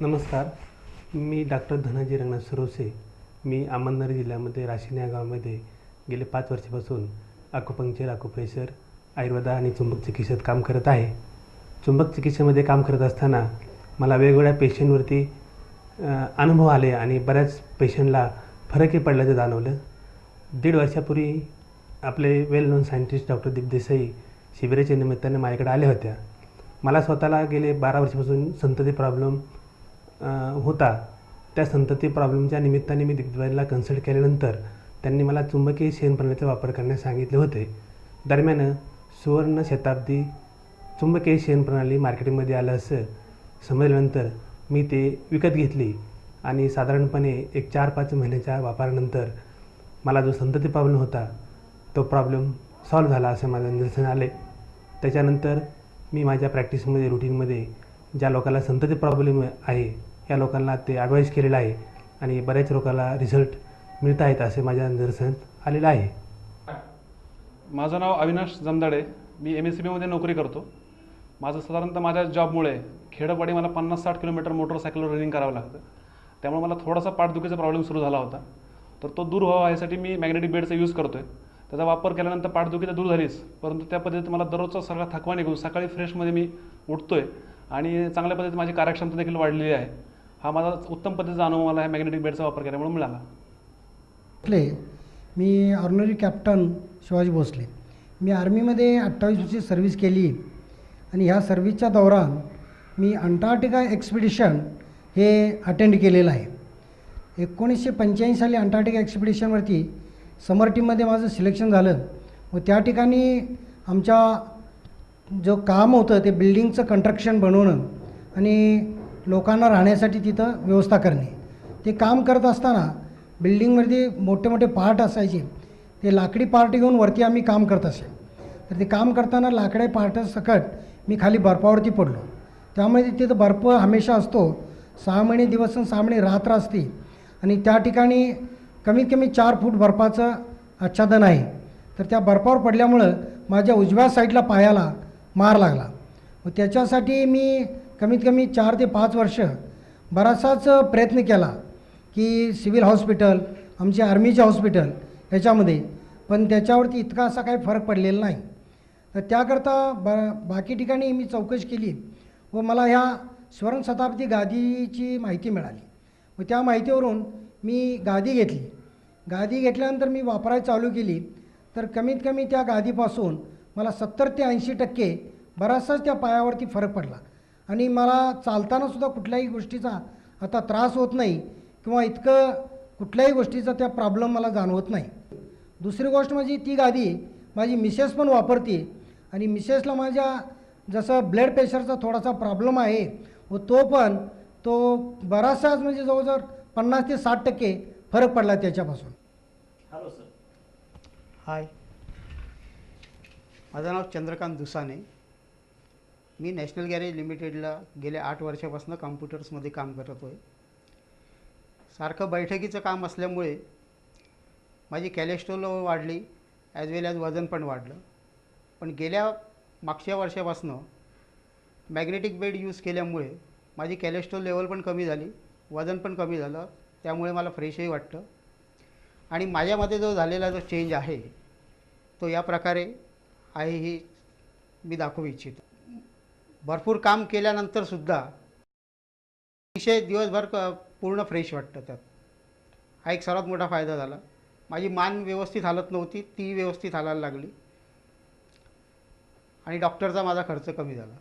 नमस्कार. मी डॉक्टर धनाजी रंगनाथ सुरोसे. मी अहमदनगर जिल्ह्यामध्ये राशिन या गावामध्ये गेले 5 वर्षापासून ॲक्युपंक्चर, ॲक्युप्रेशर, आयुर्वेद आणि चुंबक चिकित्सेत काम करत आहे. चुंबक चिकित्सेमध्ये काम करत असताना मला वेगवेगळ्या पेशंटवरती अनुभव आले आणि बऱ्याच पेशंटला फरकही पडल्याचं जाणवलं. 1.5 वर्षापूर्वी आपले वेल नोन सायंटिस्ट डॉक्टर दीप देसाई शिबिराच्या निमित्ताने माझ्याकडे आल्या होत्या. मला स्वतःला गेले 12 वर्षापासून संतती प्रॉब्लेम होता. त्या संतती प्रॉब्लेमच्या निमित्ताने मी दीपबाईंना कन्सल्ट केल्यानंतर त्यांनी मला चुंबकीय शेणप्रणालीचा वापर करण्यास सांगितले होते. दरम्यान सुवर्ण शताब्दी चुंबकीय शेणप्रणाली मार्केटमध्ये आलं असं समजल्यानंतर मी ते विकत घेतली आणि साधारणपणे एक 4-5 महिन्याच्या वापरानंतर मला जो संतती प्रॉब्लेम होता तो प्रॉब्लेम सॉल्व्ह झाला असं माझ्या निदर्शनास आले. त्याच्यानंतर मी माझ्या प्रॅक्टिसमध्ये रुटीनमध्ये ज्या लोकांना संतती प्रॉब्लेम आहे या लोकांना ते ॲडवाईस केलेलं आहे आणि बऱ्याच लोकांना रिझल्ट मिळत आहेत असे माझ्या निदर्शनास आलेलं आहे. माझं नाव अविनाश जमदाडे. मी MSCBमध्ये नोकरी करतो. माझं साधारणतः माझ्या जॉबमुळे खेडोपाडी मला 50-60 किलोमीटर मोटरसायकलवर रनिंग करावं लागतं. त्यामुळे मला थोडासा पाठदुखीचा प्रॉब्लेम सुरू झाला होता. तर तो दूर व्हावा यासाठी मी मॅग्नेटिक बेडचा यूज करतो आहे. त्याचा वापर केल्यानंतर पाठदुखी तर दूर झालीच, परंतु त्या पद्धतीत मला दररोजचा सगळा थकवा निघून सकाळी फ्रेशमध्ये मी उठतो आहे आणि चांगल्या पद्धतीत माझी कार्यक्षमता देखील वाढलेली आहे. हा माझा उत्तम पद्धतीचा अनुभव मला ह्या मॅग्नेटिक बेडचा वापर केल्यामुळे मिळाला. मी ऑर्डिनरी कॅप्टन शिवाजी भोसले. मी आर्मीमध्ये 28 वर्षी सर्व्हिस केली आणि ह्या सर्व्हिसच्या दौरान मी अंटार्क्टिका एक्सपिडिशन हे अटेंड केलेलं आहे. 1985 साली अंटार्क्टिका एक्सपिडिशनवरती समर टीममध्ये माझं सिलेक्शन झालं व त्या ठिकाणी आमच्या जो काम होतं ते बिल्डिंगचं कंस्ट्रक्शन बनवणं आणि लोकांना राहण्यासाठी तिथं व्यवस्था करणे. ते काम करत असताना बिल्डिंगमध्ये मोठे मोठे पार्ट असायचे, ते लाकडी पार्ट घेऊन वरती आम्ही काम करत असे. तर ते काम करताना लाकडी पार्टसकट मी खाली बर्फावरती पडलो. त्यामुळे तिथं बर्फ हमेशा असतो. 6 महिने दिवस आणि 6 महिने रात्र असते आणि त्या ठिकाणी कमीत कमी 4 फूट बर्फाचं आच्छादन आहे. तर त्या बर्फावर पडल्यामुळं माझ्या उजव्या साईडला पायाला मार लागला व त्याच्यासाठी मी कमीत कमी 4 ते 5 वर्ष बराचसाच प्रयत्न केला की सिव्हिल हॉस्पिटल, आमचे आर्मीचे हॉस्पिटल याच्यामध्ये, पण त्याच्यावरती इतका असा काही फरक पडलेला नाही. तर त्याकरता बाकी ठिकाणी मी चौकशी केली व मला ह्या स्वर्ण शताब्दी गादीची माहिती मिळाली व त्या माहितीवरून मी गादी घेतली. गादी घेतल्यानंतर मी वापरायला चालू केली तर कमीत कमी त्या गादीपासून मला 70 ते 80% बराचसाच त्या पायावरती फरक पडला आणि मला चालतानासुद्धा कुठल्याही गोष्टीचा आता त्रास होत नाही किंवा इतकं कुठल्याही गोष्टीचा त्या प्रॉब्लेम मला जाणवत नाही. दुसरी गोष्ट म्हणजे ती गादी माझी मिसेस पण वापरते आणि मिसेसला माझ्या जसं ब्लड प्रेशरचा थोडासा प्रॉब्लेम आहे व तो बराचसाच म्हणजे जवळजवळ 50 ते 60% फरक पडला त्याच्यापासून. Hello sir. हाय, माझं नाव चंद्रकांत दुसाने. मी नॅशनल गॅरेज लिमिटेडला गेल्या 8 वर्षापासून कॉम्प्युटर्समध्ये काम करत आहे. सारखं बैठकीचं काम असल्यामुळे माझी कॅलेस्ट्रॉल वाढली ॲज वेल ॲज वजन पण वाढलं. पण मागच्या वर्षापासून मॅग्नेटिक बेड यूज केल्यामुळे माझी कॅलेस्ट्रॉल लेवल पण कमी झाली, वजन पण कमी झालं. त्यामुळे मला फ्रेशही वाटतं आणि माझ्यामध्ये जो झालेला जो चेंज आहे तो या प्रकारे आहे ही मी दाखवू इच्छितो. भरपूर काम केल्यानंतरसुद्धा अतिशय दिवसभर पूर्ण फ्रेश वाटतं. त्यात हा एक सर्वात मोठा फायदा झाला. माझी मान व्यवस्थित हालत नव्हती, ती व्यवस्थित हालायला लागली आणि डॉक्टरचा माझा खर्च कमी झाला.